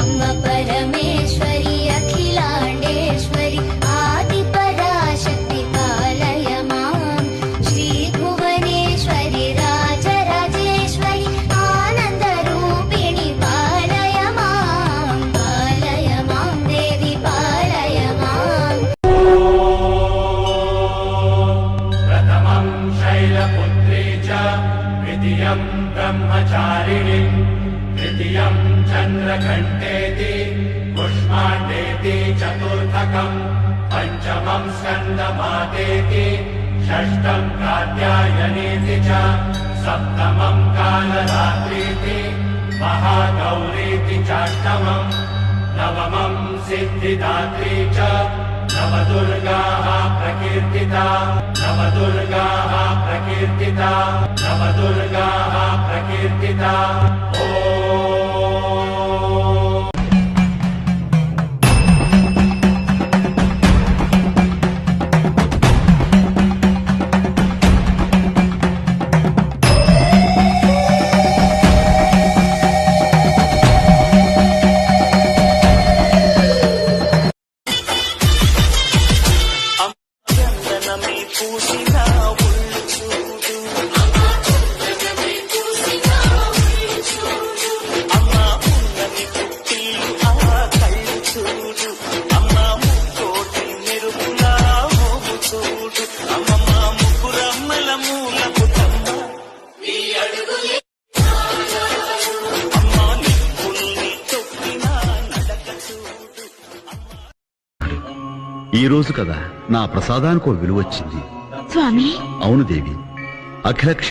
अम्ब परमेश्वरि अखिलाण्डेश्वरि आदिपराशक्ति पालय मां श्रीभुवनेश्वरि राजराजेश्वरि आनन्दरूपिणि पालय मां देवी पालय माम्। प्रथमं शैलपुत्री च द्वितीयं ब्रह्मचारिणी तृतीयं चन्द्रघण्टेति पुष्माण्डेति चतुर्थकं पञ्चमं स्कन्दमातेति षष्ठं कात्यायनीति च सप्तमं कालरात्रीति महागौरीति चाष्टमं नवमं सिद्धिदात्री च नवदुर्गाः प्रकीर्तिता नवदुर्गाः प्रकीर्तिता नवदुर्गाः प्रकीर्तिता। ఈ రోజు కదా నా ప్రసాదానికి విలువ వచ్చింది స్వామి. అవును దేవి, అఖిల